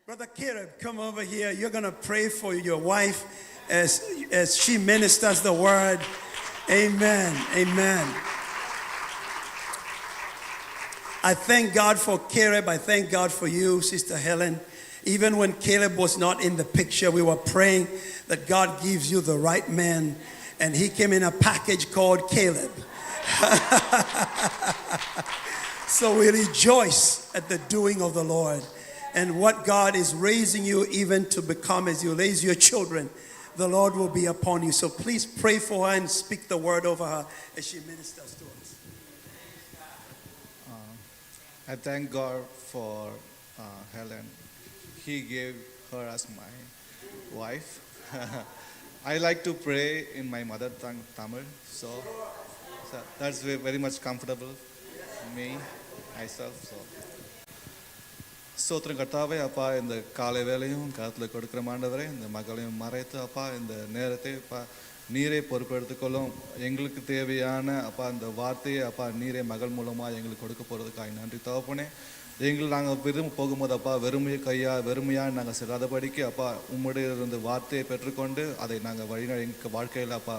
Brother Caleb, come over here. You're going to pray for your wife as she ministers the word. Amen. Amen. I thank God for Caleb. I thank God for you, Sister Helen. Even when Caleb was not in the picture, we were praying that God gives you the right man. And he came in a package called Caleb. So we rejoice at the doing of the Lord. And what God is raising you even to become as you raise your children, the Lord will be upon you. So please pray for her and speak the word over her as she ministers to us. I thank God for Helen. He gave her as my wife. I like to pray in my mother tongue, Tamil. So that's very much comfortable for me, myself. ஸ்தோத்திரம் கர்த்தாவே அப்பா இந்த காலை வேளையும் கருத்தில் கொடுக்கிற ஆண்டவரே இந்த மகளையும் மறைத்து அப்பா இந்த நேரத்தை அப்பா நீரை பொறுப்பெடுத்துக்கொள்ளும் எங்களுக்கு தேவையான அப்பா இந்த வார்த்தையை அப்பா நீரை மகள் மூலமாக எங்களுக்கு கொடுக்க போகிறதுக்காக நன்றி தகப்பனே எங்களுக்கு நாங்கள் விரும்ப போகும்போது அப்பா வெறுமையாக நாங்கள் செல்லாதபடிக்கு அப்பா உம்முடைய இருந்து வார்த்தையை பெற்றுக்கொண்டு அதை நாங்கள் எங்கள் வாழ்க்கையில் அப்பா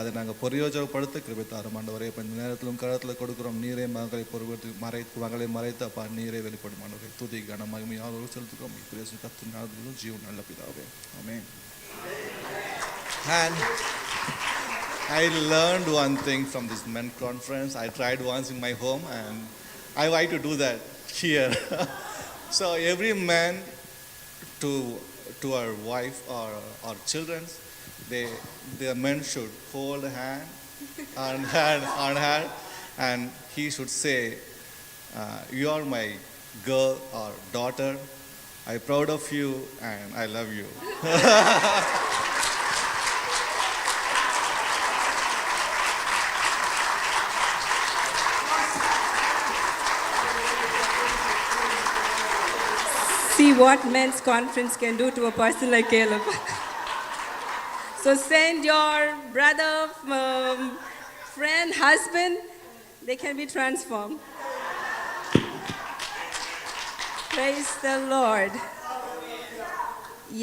அதை நாங்கள் பிரயோஜனப்படுத்த கிருபை தாரும் ஆண்டவரே இப்போ இந்த நேரத்திலும் கருத்தில் கொடுக்குறோம் நீரை மகளை பொறுப்பெடுத்து மகளை மறைத்து அப்பா நீரை வெளிப்படும் ஆண்டவரே துதி கன மகிமையாக செலுத்துக்கிறோம் பிரேசு கத்து நாளும் ஜீவன் நல்ல பிதாவே ஆமென். And I learned one thing from this men conference. I tried once in my home and I like to do that here. So every man to our wife or our children, the men should hold a hand on her and he should say, you are my girl or daughter. I'm proud of you and I love you. See what men's conference can do to a person like Caleb. So send your brother, friend, husband, they can be transformed. Praise the Lord.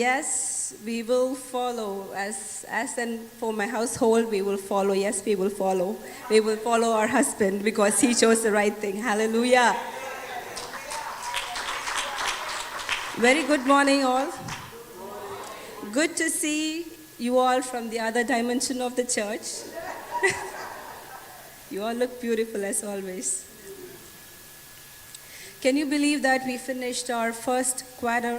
Yes, we will follow. As and for my household, we will follow. Yes, we will follow. We will follow our husband because he chose the right thing. Hallelujah. Very good morning, all. Good to see you all from the other dimension of the church. You all look beautiful as always. Can you believe that we finished our first quarter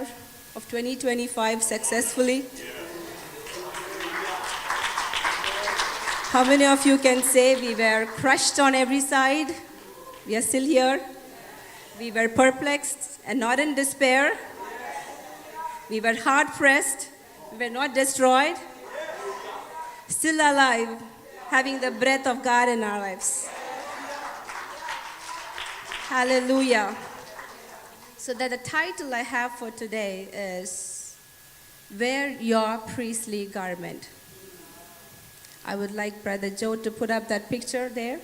of 2025 successfully? How many of you can say we were crushed on every side? We are still here. We were perplexed and not in despair. We were hard-pressed. We were not destroyed. Still alive, having the breath of God in our lives. Hallelujah. So that the title I have for today is Wear Your Priestly Garment. I would like Brother Joe to put up that picture there.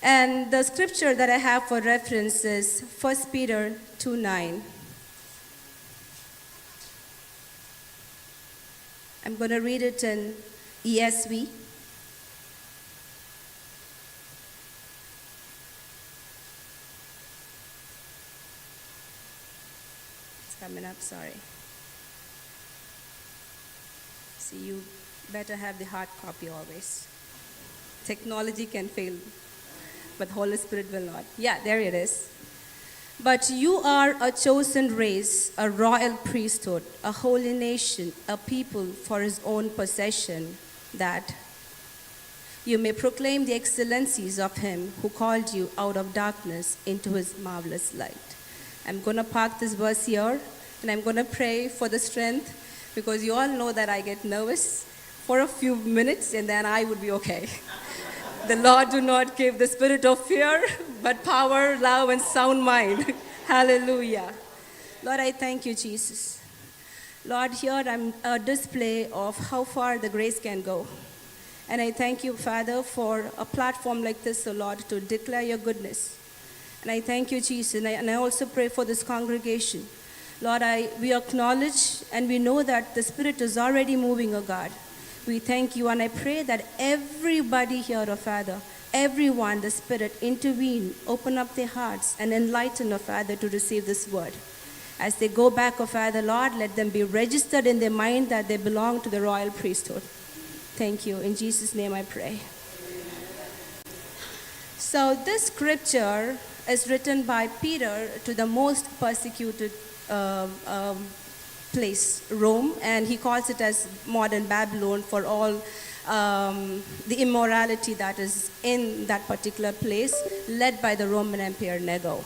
And the scripture that I have for reference is 1 Peter 2:9. I'm going to read it in ESV. It's coming up, sorry. See, you better have the hard copy always. Technology can fail, but Holy Spirit will not. Yeah, there it is. But you are a chosen race, a royal priesthood, a holy nation, a people for his own possession, that you may proclaim the excellencies of him who called you out of darkness into his marvelous light. I'm going to park this verse here, and I'm going to pray for the strength, because you all know that I get nervous for a few minutes, and then I would be okay. The Lord do not give the spirit of fear, but power, love, and sound mind. Hallelujah. Lord, I thank you, Jesus. Lord, here I'm a display of how far the grace can go. And I thank you, Father, for a platform like this, O Lord, to declare your goodness. And I thank you, Jesus. And I also pray for this congregation. Lord, we acknowledge and we know that the Spirit is already moving, oh God. We thank you, and I pray that everybody here, oh Father, everyone, the Spirit, intervene, open up their hearts, and enlighten, oh Father, to receive this word. As they go back, oh Father, Lord, let them be registered in their mind that they belong to the royal priesthood. Thank you. In Jesus' name I pray. So this scripture is written by Peter to the most persecuted place, Rome, and he calls it as modern Babylon for all the immorality that is in that particular place, led by the Roman Emperor Nero.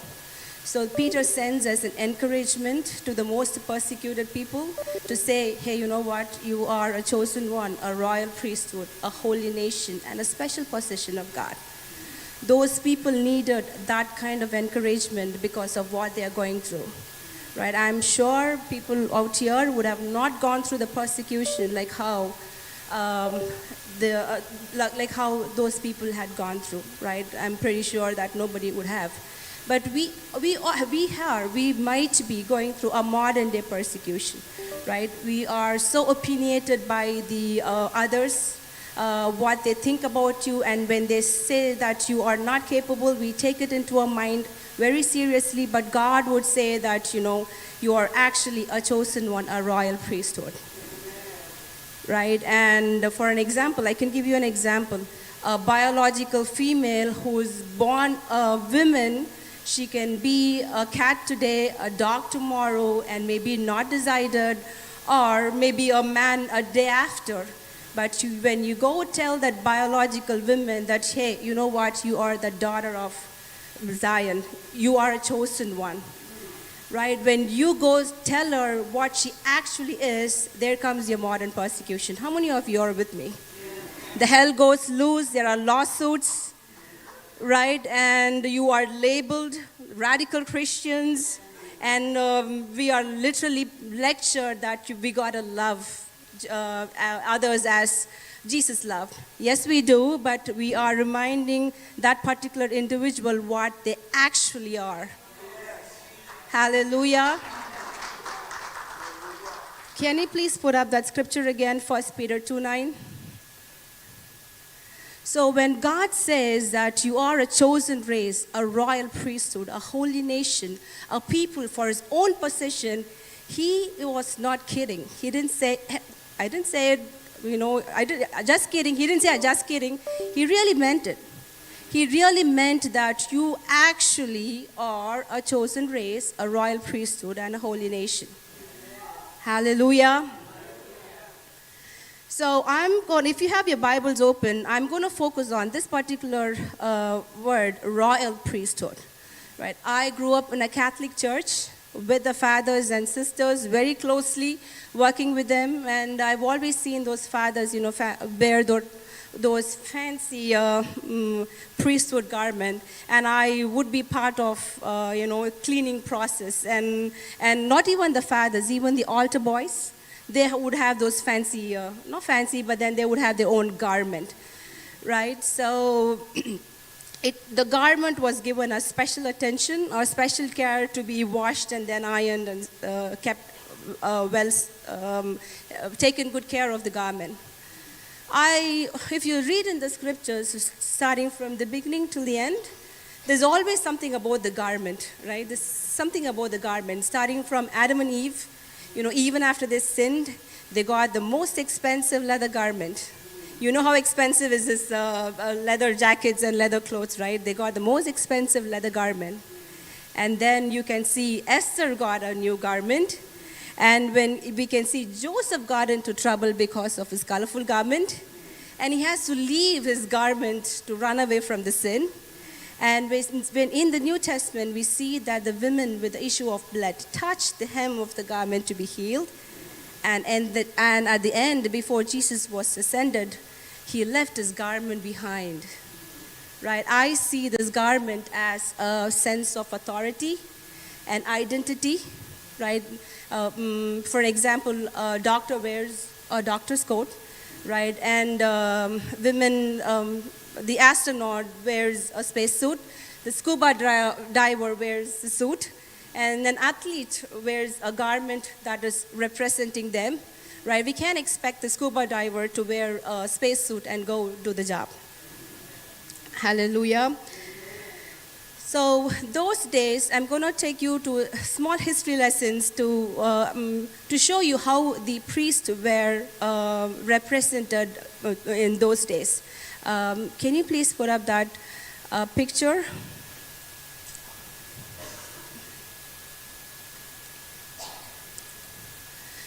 So Peter sends as an encouragement to the most persecuted people to say, hey, you know what? You are a chosen one, a royal priesthood, a holy nation, and a special possession of God. Those people needed that kind of encouragement because of what they are going through. Right? I'm sure people out here would have not gone through the persecution like how like how those people had gone through. Right? I'm pretty sure that nobody would have. But we might be going through a modern day persecution. Right? We are so opinionated by the others. What they think about you, and when they say that you are not capable, we take it into our mind very seriously. But God would say that, you are actually a chosen one, a royal priesthood. Right? And for an example, I can give you an example. A biological female who's born a woman, she can be a cat today, a dog tomorrow, and maybe not decided, or maybe a man a day after. But when you go tell that biological woman that, hey, you know what, you are the daughter of Zion, you are a chosen one, right? When you go tell her what she actually is, there comes your modern persecution. How many of you are with me? The hell goes loose, there are lawsuits, right? And you are labeled radical Christians, and we are literally lectured that we gotta love others as Jesus loved. Yes, we do, but we are reminding that particular individual what they actually are. Hallelujah. Can you please put up that scripture again, 1 Peter 2:9? So when God says that you are a chosen race, a royal priesthood, a holy nation, a people for his own possession, he was not kidding. He didn't say, I didn't say it, just kidding. He didn't say, just kidding. He really meant it. He really meant that you actually are a chosen race, a royal priesthood, and a holy nation. Hallelujah. So if you have your Bibles open, I'm going to focus on this particular word, royal priesthood. Right? I grew up in a Catholic church with the fathers and sisters very closely, working with them, and I've always seen those fathers, wear those fancy priesthood garment, and I would be part of, cleaning process, and not even the fathers, even the altar boys, they would have those fancy, not fancy, but then they would have their own garment, right? So the garment was given a special attention or special care to be washed and then ironed and kept taken good care of the garment. If you read in the scriptures, starting from the beginning till the end, there's always something about the garment, right? There's something about the garment, starting from Adam and Eve. Even after they sinned, they got the most expensive leather garment. You know how expensive is this leather jackets and leather clothes, right? They got the most expensive leather garment. And then you can see Esther got a new garment. And when we can see Joseph got into trouble because of his colorful garment. And he has to leave his garment to run away from the sin. And when in the New Testament, we see that the women with the issue of blood touched the hem of the garment to be healed. And at the end, before Jesus was ascended, he left his garment behind. Right? I see this garment as a sense of authority and identity. Right? For example, a doctor wears a doctor's coat. Right? And women, the astronaut wears a spacesuit. The scuba diver wears a suit, and an athlete wears a garment that is representing them, right? We can't expect the scuba diver to wear a spacesuit and go do the job. Hallelujah. So those days, I'm going to take you to small history lessons to show you how the priests were represented in those days. Can you please put up that picture?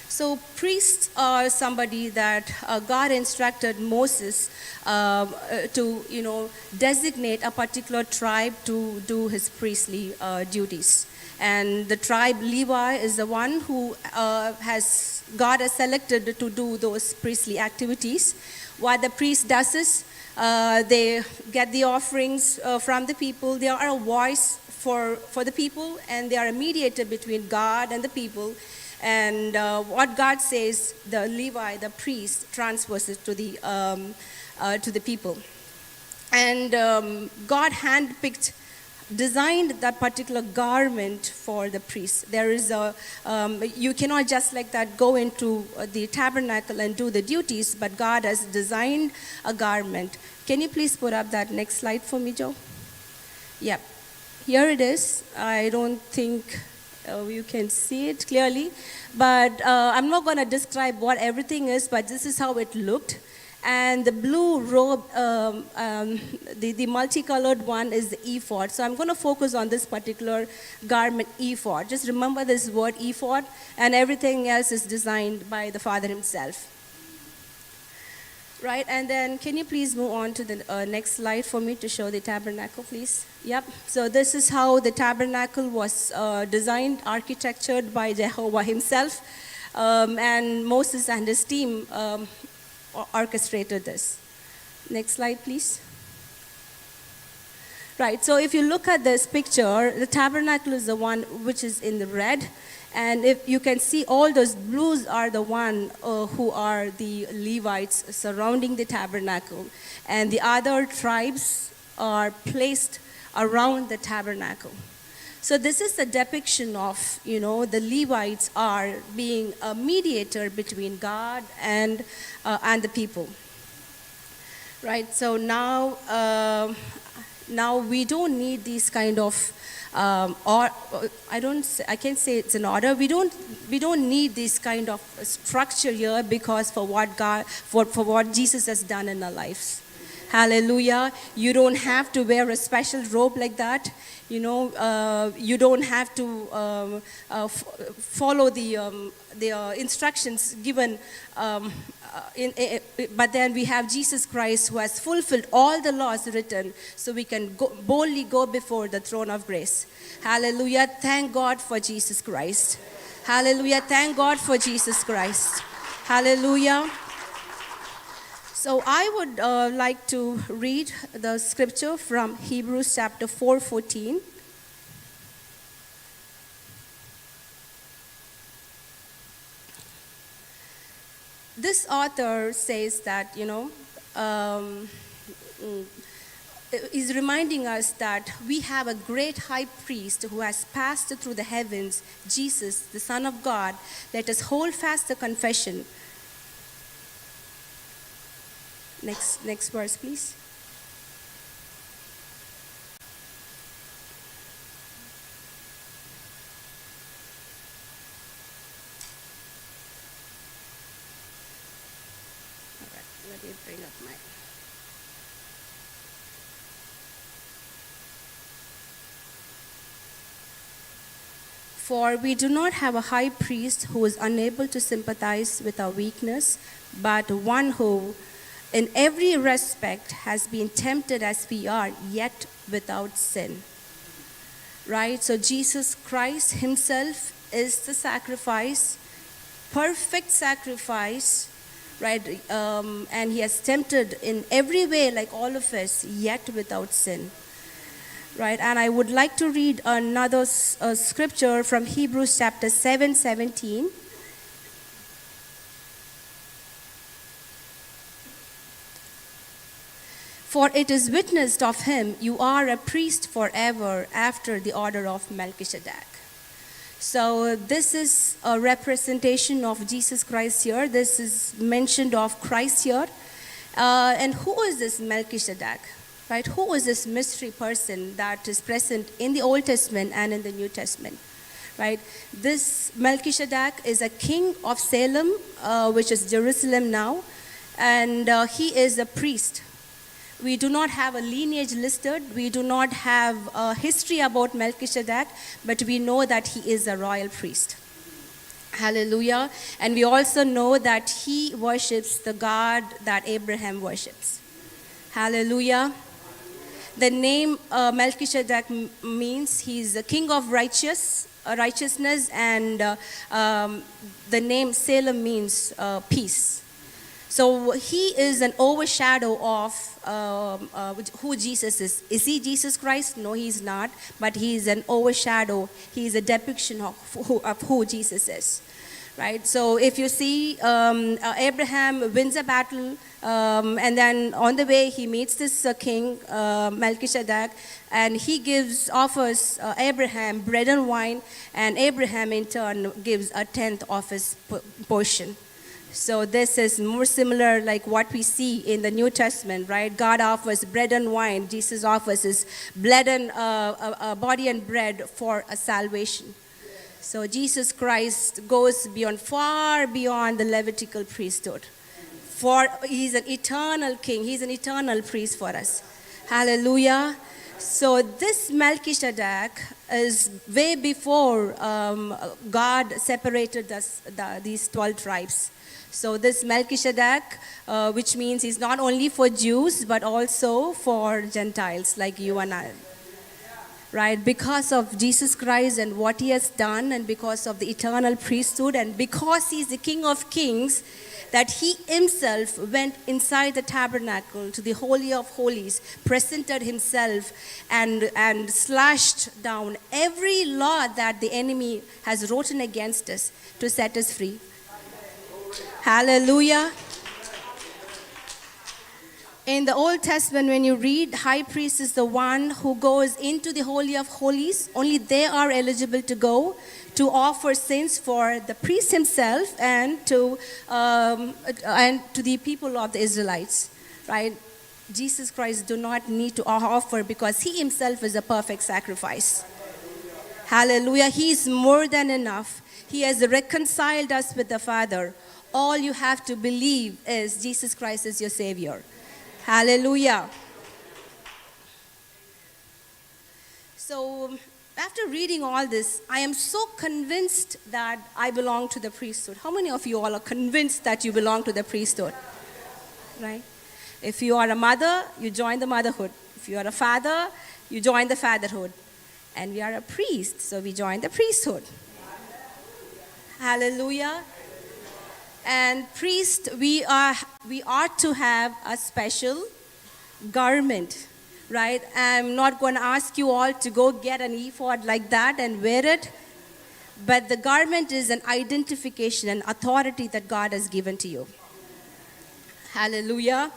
So priests are somebody that God instructed Moses to, designate a particular tribe to do his priestly duties. And the tribe Levi is the one who God has selected to do those priestly activities. What the priest does is they get the offerings from the people. They are a voice for the people, and they are a mediator between God and the people. And what God says, the Levi, the priest, transfers it to the people. And God handpicked, designed that particular garment for the priest. There is you cannot just like that go into the tabernacle and do the duties, but God has designed a garment. Can you please put up that next slide for me, Joe? Yep. Here it is. I don't think you can see it clearly, but I'm not going to describe what everything is, but this is how it looked. And the blue robe, the multicolored one is the ephod. So I'm going to focus on this particular garment, ephod. Just remember this word ephod, and everything else is designed by the Father himself. Right, and then can you please move on to the next slide for me to show the tabernacle, please? Yep, so this is how the tabernacle was designed, architectured by Jehovah himself, and Moses and his team orchestrated this. Next slide, please. Right, so if you look at this picture, the tabernacle is the one which is in the red. And if you can see, all those blues are the one who are the Levites surrounding the tabernacle. And the other tribes are placed around the tabernacle. So this is the depiction of, the Levites are being a mediator between God and the people. Right, so now we don't need these kind of or I can't say it's an order. We don't need this kind of structure here, because for what Jesus has done in our lives. Hallelujah. You don't have to wear a special robe like that. You don't have to follow the instructions given. But then we have Jesus Christ, who has fulfilled all the laws written, so we can boldly go before the throne of grace. Hallelujah. Thank God for Jesus Christ. Hallelujah. Thank God for Jesus Christ. Hallelujah. So I would like to read the scripture from Hebrews chapter 4:14. This author says that, is reminding us that we have a great high priest who has passed through the heavens, Jesus, the Son of God. Let us hold fast the confession. Next verse, please. All right, let me bring up my. For we do not have a high priest who is unable to sympathize with our weakness, but one who, in every respect, has been tempted as we are, yet without sin. Right? So Jesus Christ himself is the sacrifice, perfect sacrifice, right? And he has tempted in every way like all of us, yet without sin. Right? And I would like to read another scripture from Hebrews chapter 7:17. For it is witnessed of him, you are a priest forever after the order of Melchizedek. So this is a representation of Jesus Christ here. This is mentioned of Christ here. And who is this Melchizedek? Right? Who is this mystery person that is present in the Old Testament and in the New Testament? Right? This Melchizedek is a king of Salem, which is Jerusalem now, and he is a priest. We do not have a lineage listed. We do not have a history about Melchizedek, but we know that he is a royal priest. Hallelujah. And we also know that he worships the God that Abraham worships. Hallelujah. The name Melchizedek means he's a king of righteousness, and the name Salem means peace. So he is an overshadow of who Jesus is. Is he Jesus Christ? No, he's not. But he is an overshadow. He is a depiction of who Jesus is. Right? So if you see Abraham wins a battle, and then on the way he meets this king, Melchizedek, and he offers Abraham bread and wine, and Abraham in turn gives a tenth of his portion. So this is more similar like what we see in the New Testament, right? God offers bread and wine. Jesus offers his blood and body and bread for a salvation. So Jesus Christ goes far beyond the Levitical priesthood. For he's an eternal king. He's an eternal priest for us. Hallelujah. So this Melchizedek is way before God separated these 12 tribes. So this Melchizedek, which means he's not only for Jews, but also for Gentiles like you and I. Right? Because of Jesus Christ and what he has done, and because of the eternal priesthood, and because he's the King of Kings, that he himself went inside the tabernacle to the Holy of Holies, presented himself, and slashed down every law that the enemy has written against us to set us free. Hallelujah. In the Old Testament, when you read, high priest is the one who goes into the Holy of Holies. Only they are eligible to go to offer sins for the priest himself and to the people of the Israelites. Right? Jesus Christ do not need to offer because he himself is a perfect sacrifice. Hallelujah. He is more than enough. He has reconciled us with the Father. All you have to believe is Jesus Christ is your Savior. Hallelujah. So after reading all this, I am so convinced that I belong to the priesthood. How many of you all are convinced that you belong to the priesthood? Right? If you are a mother, you join the motherhood. If you are a father, you join the fatherhood. And we are a priest, so we join the priesthood. Hallelujah. And priest, we are to have a special garment, right? I'm not going to ask you all to go get an ephod like that and wear it, but the garment is an identification, an authority that God has given to you. Hallelujah.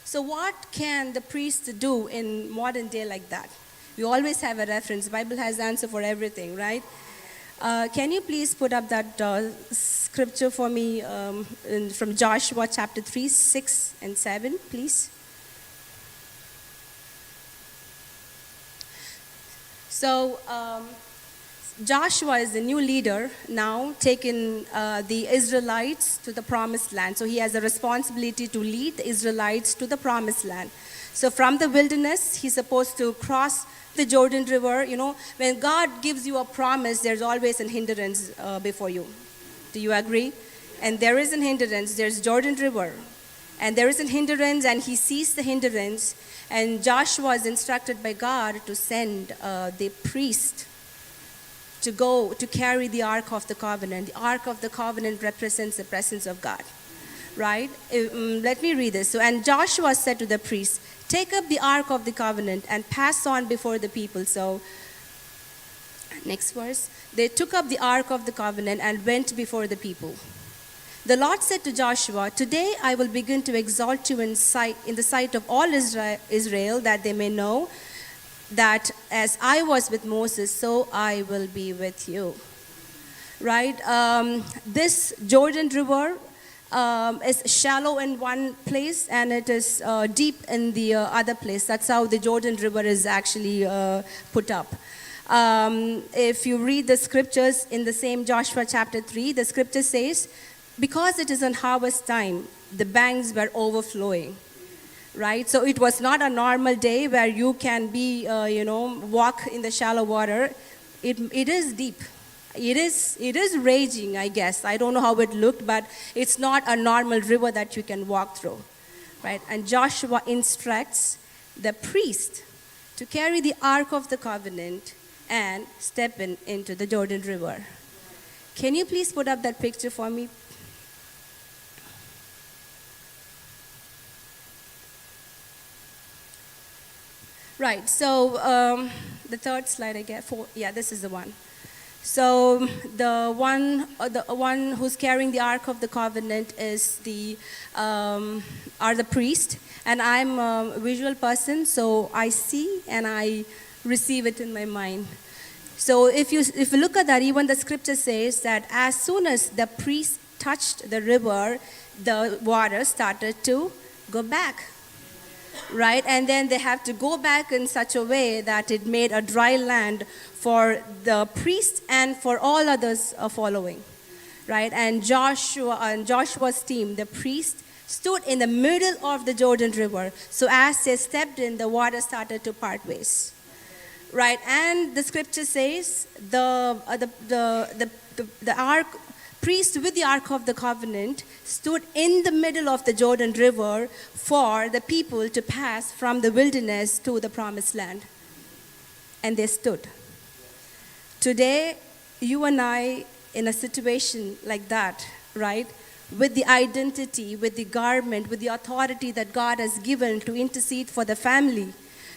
So what can the priest do in modern day like that? We always have a reference. The Bible has the answer for everything, right? Can you please put up that scripture for me from Joshua chapter 3, 6 and 7, please? So Joshua is the new leader now, taking the Israelites to the promised land. So he has a responsibility to lead the Israelites to the promised land. So from the wilderness, he's supposed to cross the Jordan River. You know, when God gives you a promise, there's always a hindrance before you. Do you agree? And there is a hindrance. There's Jordan River. And there is a hindrance, and he sees the hindrance. And Joshua is instructed by God to send the priest to go to carry the Ark of the Covenant. The Ark of the Covenant represents the presence of God. Right? Let me read this. So, and Joshua said to the priest, take up the Ark of the Covenant and pass on before the people. So, next verse. They took up the Ark of the Covenant and went before the people. The Lord said to Joshua, "Today I will begin to exalt you in the sight of all Israel, that they may know that as I was with Moses, so I will be with you." Right? This Jordan River is shallow in one place and it is deep in the other place. That's how the Jordan River is actually put up. If you read the scriptures in the same Joshua chapter 3, the scripture says, because it is in harvest time, the banks were overflowing. Right? So it was not a normal day where you can be, walk in the shallow water. It is deep. It is raging, I guess. I don't know how it looked, but it's not a normal river that you can walk through. Right? And Joshua instructs the priest to carry the Ark of the Covenant and step into the Jordan River. Can you please put up that picture for me? Right, so the third slide, I guess. This is the one. So the one who's carrying the Ark of the Covenant is are the priest, and I'm a visual person, so I see and I receive it in my mind. So if you look at that, even the scripture says that as soon as the priest touched the river, the water started to go back. Right? And then they have to go back in such a way that it made a dry land for the priest and for all others following. Right? And Joshua's team, the priest, stood in the middle of the Jordan River. So as they stepped in, the water started to part ways. Right? And the scripture says the priest with the Ark of the Covenant stood in the middle of the Jordan River for the people to pass from the wilderness to the promised land. And they stood. Today, you and I, in a situation like that, right, with the identity, with the garment, with the authority that God has given to intercede for the family,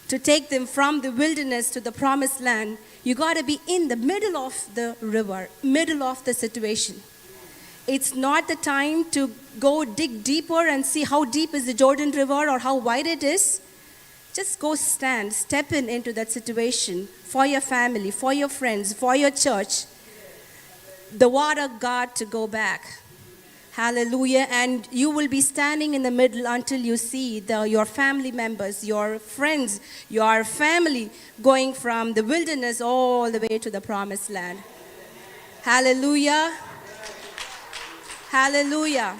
to take them from the wilderness to the promised land, you got to be in the middle of the river, middle of the situation. It's not the time to go dig deeper and see how deep is the Jordan River or how wide it is. Just go step into that situation for your family, for your friends, for your church. The water got to go back. Hallelujah. And you will be standing in the middle until you see your family members, your friends, your family going from the wilderness all the way to the promised land. Hallelujah. Hallelujah.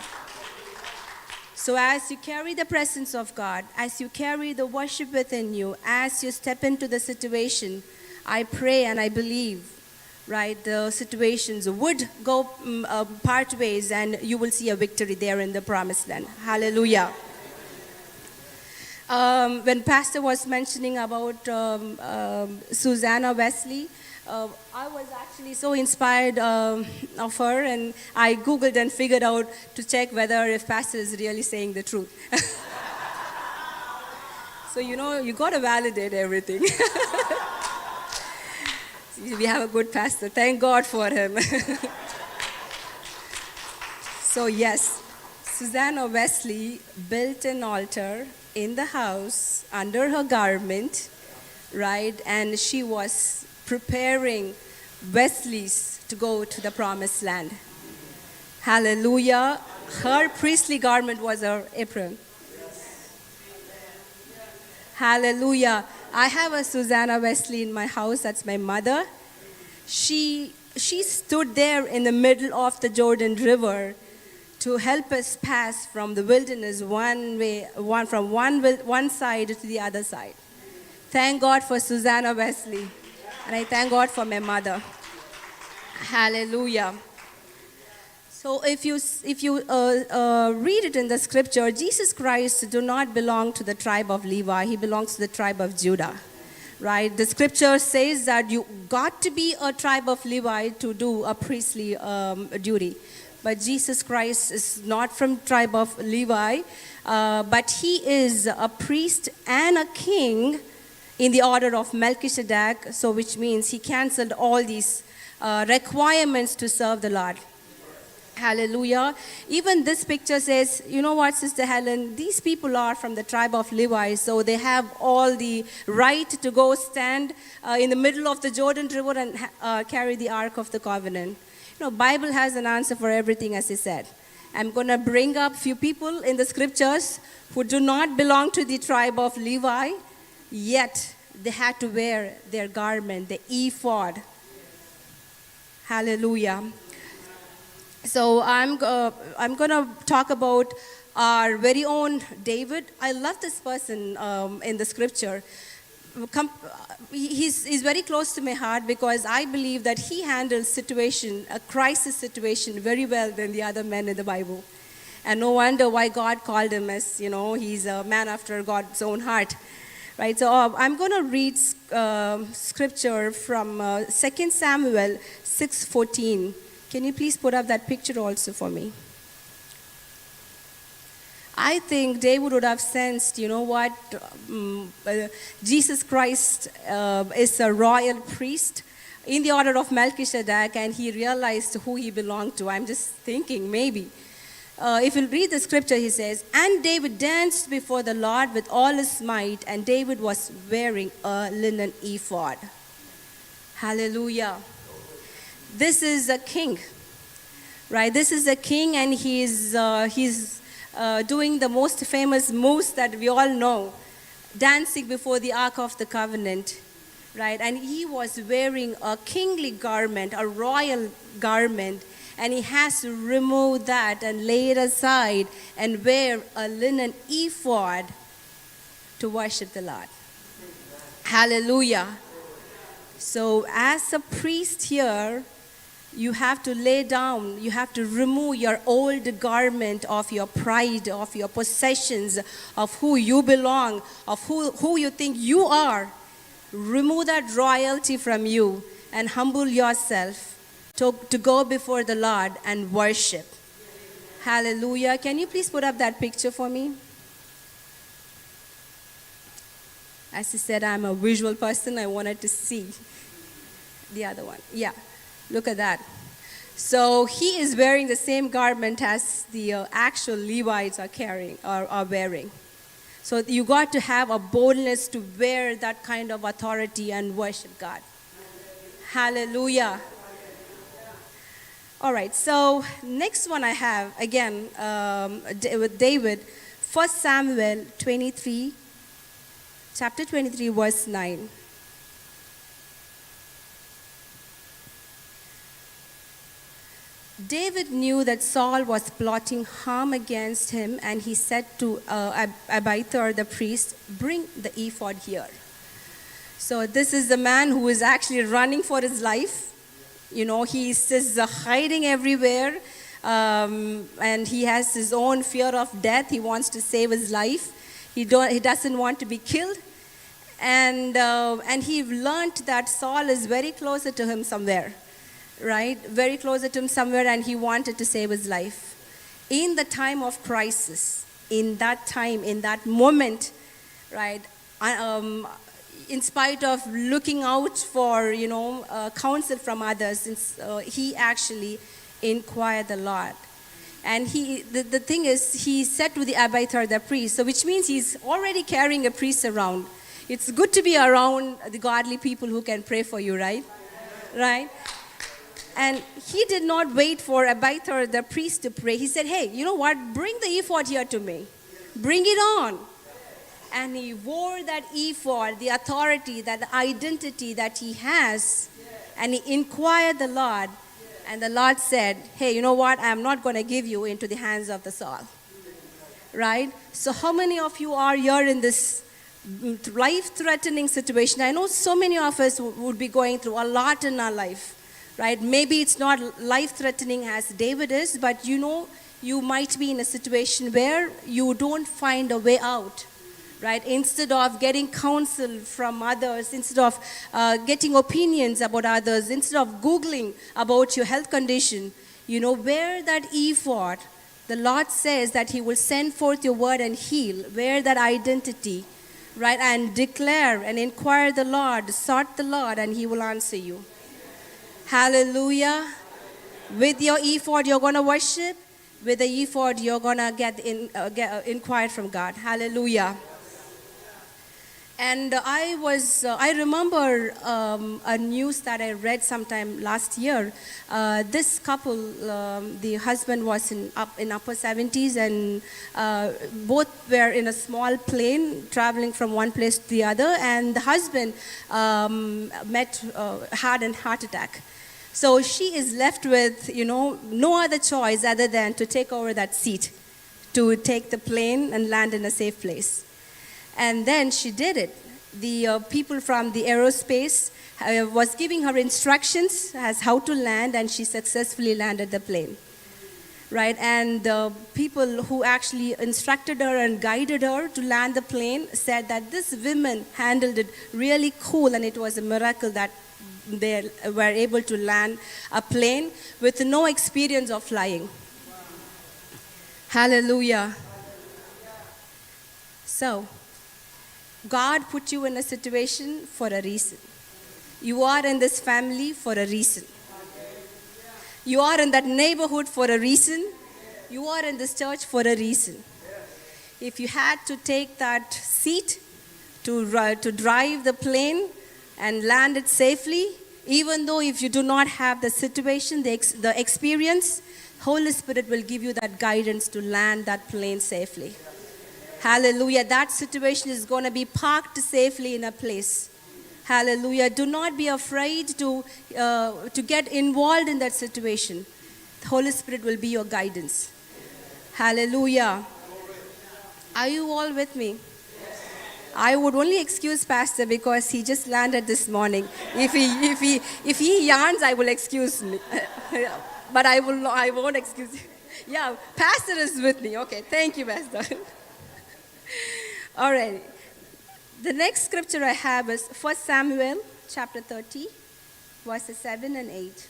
So as you carry the presence of God, as you carry the worship within you, as you step into the situation, I pray and I believe, right, the situations would go part ways and you will see a victory there in the promised land. Hallelujah. When Pastor was mentioning about Susanna Wesley, I was actually so inspired of her, and I Googled and figured out to check whether if Pastor is really saying the truth. So, you got to validate everything. We have a good pastor. Thank God for him. So, yes, Susanna Wesley built an altar in the house under her garment, right? And she was preparing Wesley's to go to the promised land. Hallelujah. Her priestly garment was her apron. Hallelujah. I have a Susanna Wesley in my house. That's my mother. She stood there in the middle of the Jordan River to help us pass from the wilderness from one side to the other side. Thank God for Susanna Wesley. And I thank God for my mother. Hallelujah. So if you read it in the scripture, Jesus Christ do not belong to the tribe of Levi. He belongs to the tribe of Judah. Right? The scripture says that you got to be a tribe of Levi to do a priestly duty. But Jesus Christ is not from tribe of Levi, but he is a priest and a king in the order of Melchizedek, so which means he canceled all these requirements to serve the Lord. Hallelujah. Even this picture says, you know what, Sister Helen, these people are from the tribe of Levi, so they have all the right to go stand in the middle of the Jordan River and carry the Ark of the Covenant. You know, Bible has an answer for everything, as he said. I'm going to bring up few people in the scriptures who do not belong to the tribe of Levi, yet they had to wear their garment, the ephod. Hallelujah. So I'm going to talk about our very own David. I love this person in the scripture. He's very close to my heart because I believe that he handles a crisis situation very well than the other men in the Bible. And no wonder why God called him as, he's a man after God's own heart. Right, so I'm going to read scripture from 2 Samuel 6:14. Can you please put up that picture also for me? I think David would have sensed, Jesus Christ is a royal priest in the order of Melchizedek, and he realized who he belonged to. I'm just thinking, maybe. If you read the scripture, he says, and David danced before the Lord with all his might, and David was wearing a linen ephod. Hallelujah. This is a king, right? This is a king, and he's doing the most famous moves that we all know, dancing before the Ark of the Covenant, right? And he was wearing a kingly garment, a royal garment, and he has to remove that and lay it aside and wear a linen ephod to worship the Lord. Hallelujah. So as a priest here, you have to lay down, you have to remove your old garment of your pride, of your possessions, of who you belong, of who you think you are. Remove that royalty from you and humble yourself to go before the Lord and worship. Hallelujah. Can you please put up that picture for me? As I said, I'm a visual person. I wanted to see the other one. Yeah. Look at that. So he is wearing the same garment as the actual Levites are wearing. So you got to have a boldness to wear that kind of authority and worship God. Hallelujah. All right, so next one I have, again, with David, 1 Samuel 23, chapter 23, verse 9. David knew that Saul was plotting harm against him, and he said to Abiathar the priest, bring the ephod here. So this is the man who is actually running for his life. He's just hiding everywhere, and he has his own fear of death. He wants to save his life. He doesn't want to be killed. And he learned that Saul is very closer to him somewhere. Right, very closer to him somewhere, and he wanted to save his life. In the time of crisis, in that time, in that moment, right, in spite of looking out for, counsel from others, he actually inquired the Lord. And the thing is, he said to the Abiathar the priest, so which means he's already carrying a priest around. It's good to be around the godly people who can pray for you, right? Right? And he did not wait for Abiathar the priest to pray. He said, hey, you know what? Bring the ephod here to me. Bring it on. And he wore that ephod, the authority, that identity that he has. And he inquired the Lord. And the Lord said, hey, you know what? I'm not going to give you into the hands of the Saul. Right? So how many of you are here in this life-threatening situation? I know so many of us would be going through a lot in our life. Right? Maybe it's not life-threatening as David is, but you might be in a situation where you don't find a way out. Right? Instead of getting counsel from others, instead of getting opinions about others, instead of Googling about your health condition, wear that ephod. The Lord says that He will send forth your word and heal. Wear that identity, right? And declare and inquire the Lord, sought the Lord, and He will answer you. Hallelujah. With your ephod, you're going to worship. With the ephod, you're going to get inquired from God. Hallelujah. And I remember a news that I read sometime last year. This couple, the husband was in upper 70s, and both were in a small plane traveling from one place to the other. And the husband had a heart attack. So she is left with, no other choice other than to take over that seat, to take the plane and land in a safe place. And then she did it. The people from the aerospace was giving her instructions as how to land, and she successfully landed the plane. Right? And the people who actually instructed her and guided her to land the plane said that this woman handled it really cool, and it was a miracle that they were able to land a plane with no experience of flying. Hallelujah. So, God put you in a situation for a reason. You are in this family for a reason. You are in that neighborhood for a reason. You are in this church for a reason. If you had to take that seat to drive the plane and land it safely, even though if you do not have the situation, the experience, Holy Spirit will give you that guidance to land that plane safely. Hallelujah. That situation is going to be parked safely in a place. Hallelujah. Do not be afraid to get involved in that situation. The Holy Spirit will be your guidance. Hallelujah. Are you all with me? I would only excuse Pastor because he just landed this morning. If he yarns, I will excuse me. But I won't excuse you. Yeah, Pastor is with me. Okay, thank you, Pastor. All right. The next scripture I have is 1 Samuel chapter 30, verses 7 and 8.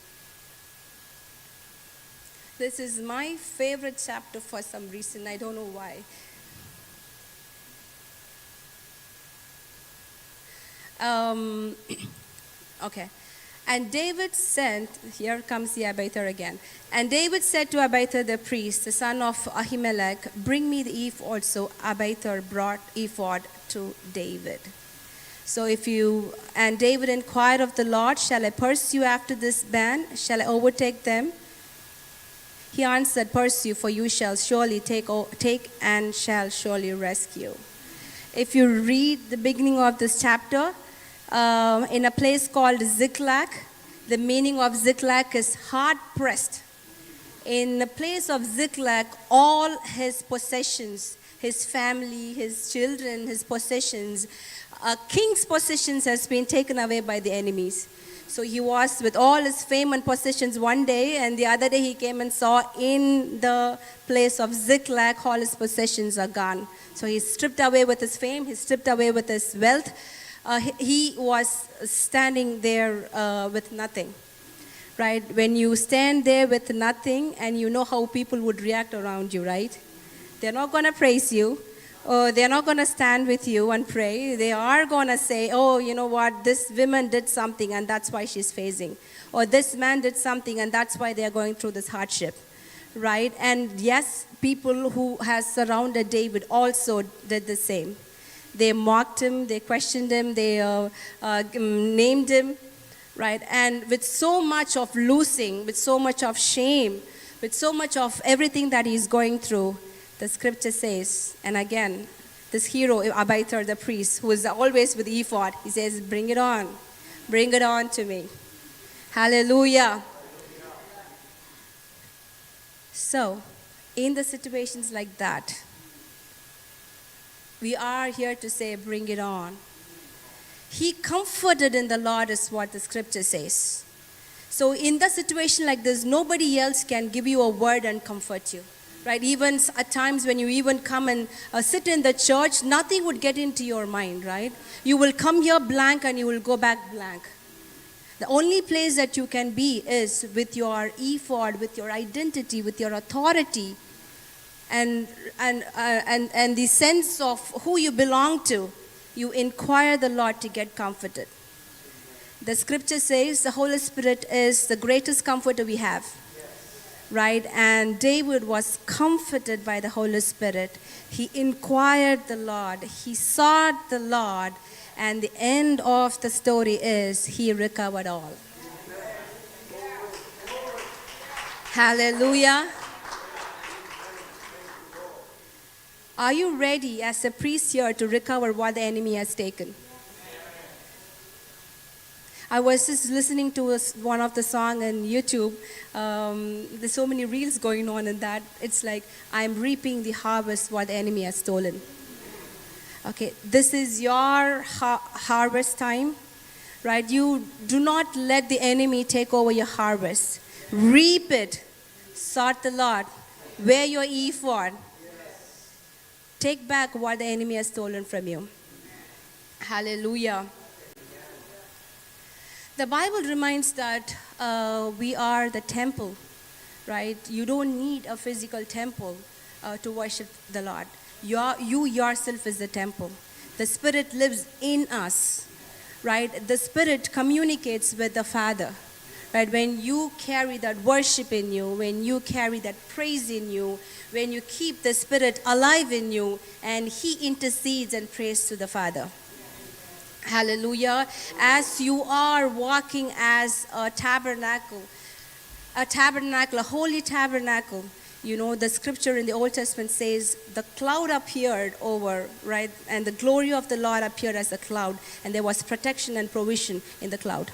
This is my favorite chapter for some reason. I don't know why. Okay. And David sent, here comes the Abiathar again. And David said to Abiathar the priest, the son of Ahimelech, bring me the ephod. So Abiathar brought ephod to David. So and David inquired of the Lord, shall I pursue after this band? Shall I overtake them? He answered, pursue, for you shall surely take and shall surely rescue. If you read the beginning of this chapter, in a place called Ziklag. The meaning of Ziklag is hard pressed. In the place of Ziklag, all his possessions, his family, his children, his possessions, a king's possessions has been taken away by the enemies. So he was with all his fame and possessions one day, and the other day he came and saw in the place of Ziklag, all his possessions are gone. So he's stripped away with his fame, he's stripped away with his wealth. He was standing there with nothing, right? When you stand there with nothing, and you know how people would react around you, right? They're not going to praise you, or they're not going to stand with you and pray. They are going to say, oh, you know what, this woman did something, and that's why she's facing. Or this man did something, and that's why they're going through this hardship, right? And yes, people who has surrounded David also did the same. They mocked him, they questioned him, they named him, right? And with so much of losing, with so much of shame, with so much of everything that he's going through, the scripture says, and again, this hero, Abiathar the priest, who is always with ephod, he says, bring it on to me. Hallelujah. So, in the situations like that, we are here to say, bring it on. He comforted in the Lord is what the scripture says. So in the situation like this, nobody else can give you a word and comfort you, right? Even at times when you even come and sit in the church, nothing would get into your mind, right? You will come here blank and you will go back blank. The only place that you can be is with your ephod, with your identity, with your authority, and the sense of who you belong to. You inquire the Lord to get comforted. The scripture says the Holy Spirit is the greatest comforter we have. right? And David was comforted by the Holy Spirit. He inquired the Lord, he sought the Lord, and the end of the story is he recovered all. Hallelujah. Are you ready as a priest here to recover what the enemy has taken? I was just listening to one of the song on YouTube. There's so many reels going on in that. It's like, I'm reaping the harvest what the enemy has stolen. Okay, this is your harvest time, right? You do not let the enemy take over your harvest. Reap it. Sought the Lord. Wear your ephod. Take back what the enemy has stolen from you. Hallelujah. The Bible reminds that we are the temple, right? You don't need a physical temple to worship the Lord. You yourself is the temple. The Spirit lives in us, right? The Spirit communicates with the Father, right? When you carry that worship in you, when you carry that praise in you, when you keep the Spirit alive in you, and He intercedes and prays to the Father. Hallelujah. As you are walking as a tabernacle, a holy tabernacle, you know, the scripture in the Old Testament says the cloud appeared over, right? And the glory of the Lord appeared as a cloud, and there was protection and provision in the cloud.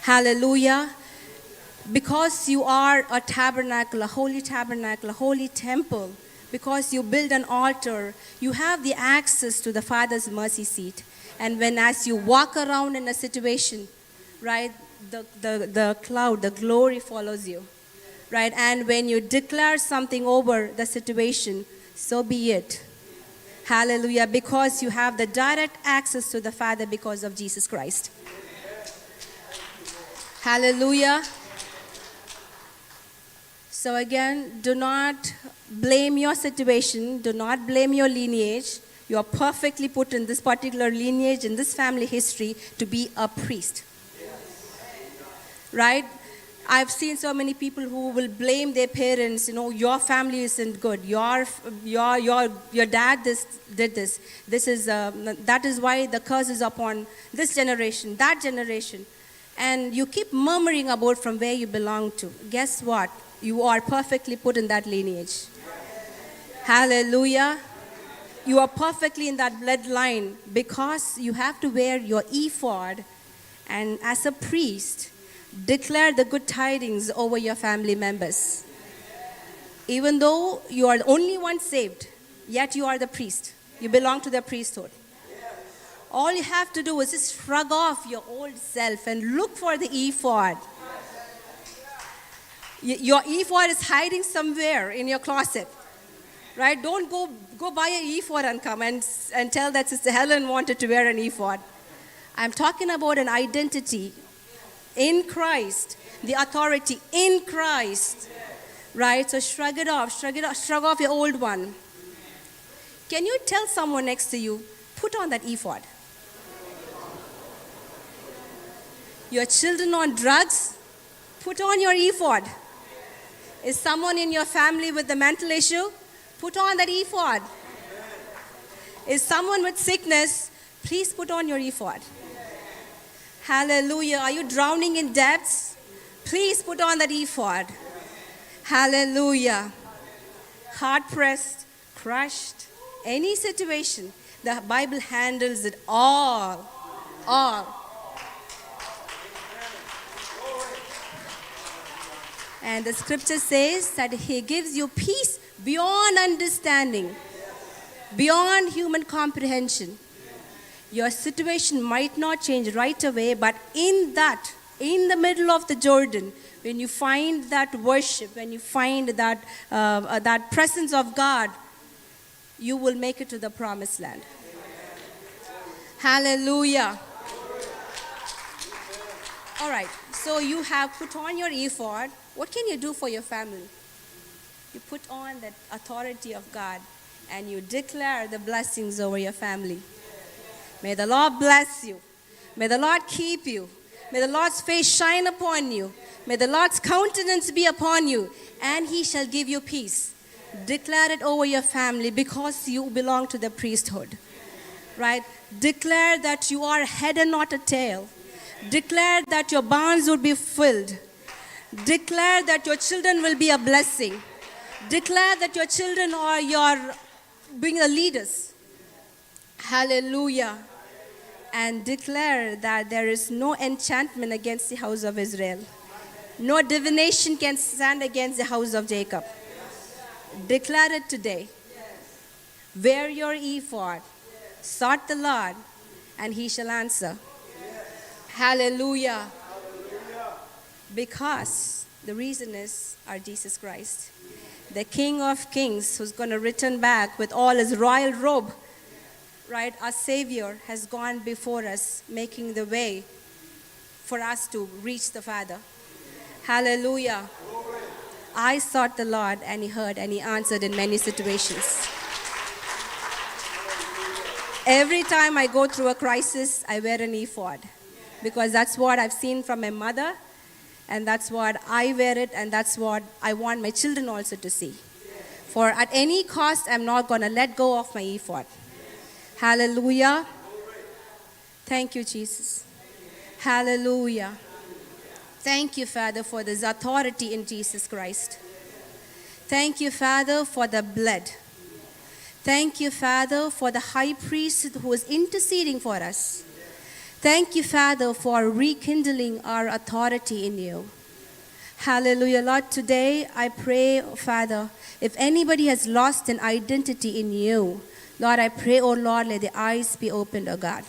Hallelujah. Because you are a tabernacle, a holy temple, because you build an altar, you have the access to the Father's mercy seat. And as you walk around in a situation, right, the cloud, the glory follows you, right? And when you declare something over the situation, so be it. Hallelujah, because you have the direct access to the Father because of Jesus Christ. Hallelujah. So again, do not blame your situation, do not blame your lineage. You are perfectly put in this particular lineage, in this family history, to be a priest. Right? I've seen so many people who will blame their parents. You know, your family isn't good. Your dad did this. That is why the curse is upon this generation, that generation. And you keep murmuring about from where you belong to. Guess what? You are perfectly put in that lineage. Hallelujah. You are perfectly in that bloodline because you have to wear your ephod and as a priest, declare the good tidings over your family members. Even though you are the only one saved, yet you are the priest. You belong to the priesthood. All you have to do is just shrug off your old self and look for the ephod. Your ephod is hiding somewhere in your closet. Right? Don't go buy an ephod and come and tell that Sister Helen wanted to wear an ephod. I'm talking about an identity in Christ, the authority in Christ. Right? So shrug it off, shrug off your old one. Can you tell someone next to you, put on that ephod? Your children on drugs, put on your ephod. Is someone in your family with the mental issue? Put on that ephod. Is someone with sickness? Please put on your ephod. Hallelujah. Are you drowning in debts? Please put on that ephod. Hallelujah. Hard pressed, crushed, any situation, the Bible handles it all. All. And the scripture says that He gives you peace beyond understanding, beyond human comprehension. Your situation might not change right away, but in the middle of the Jordan, when you find that worship, when you find that presence of God, you will make it to the promised land. Hallelujah. All right, so you have put on your ephod. What can you do for your family? You put on that authority of God and you declare the blessings over your family. May the Lord bless you. May the Lord keep you. May the Lord's face shine upon you. May the Lord's countenance be upon you, and he shall give you peace. Declare it over your family because you belong to the priesthood. Right? Declare that you are a head and not a tail. Declare that your barns will be filled. Declare that your children will be a blessing. Declare that your children are being the leaders. Hallelujah. And declare that there is no enchantment against the house of Israel. No divination can stand against the house of Jacob. Declare it today. Wear your ephod. Sought the Lord, and he shall answer. Hallelujah. Because the reason is our Jesus Christ, the King of Kings, who's going to return back with all his royal robe. Right? Our Savior has gone before us, making the way for us to reach the Father. Hallelujah. I sought the Lord, and he heard, and he answered in many situations. Every time I go through a crisis, I wear an ephod, because that's what I've seen from my mother, and that's what I wear it, and that's what I want my children also to see. For at any cost, I'm not going to let go of my ephod. Hallelujah. Thank you, Jesus. Hallelujah. Thank you, Father, for this authority in Jesus Christ. Thank you, Father, for the blood. Thank you, Father, for the high priest who is interceding for us. Thank you, Father, for rekindling our authority in you. Hallelujah. Lord, today I pray, Father, if anybody has lost an identity in you, Lord, I pray, oh Lord, let the eyes be opened, oh God.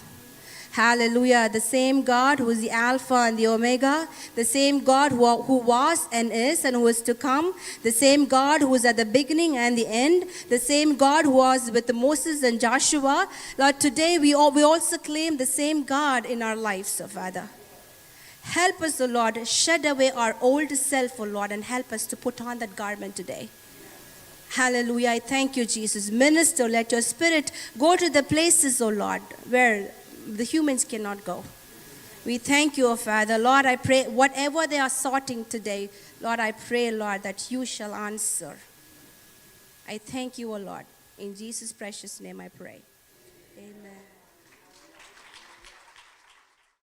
Hallelujah. The same God who is the Alpha and the Omega, the same God who was and is and who is to come, the same God who is at the beginning and the end, the same God who was with Moses and Joshua. Lord, today we also claim the same God in our lives, oh Father. Help us, oh Lord, shed away our old self, oh Lord, and help us to put on that garment today. Hallelujah. I thank you, Jesus. Minister, let your spirit go to the places, oh Lord, where the humans cannot go. We thank you, O Father. Lord, I pray, whatever they are sorting today, Lord, I pray, Lord, that you shall answer. I thank you, O Lord. In Jesus' precious name I pray. Amen.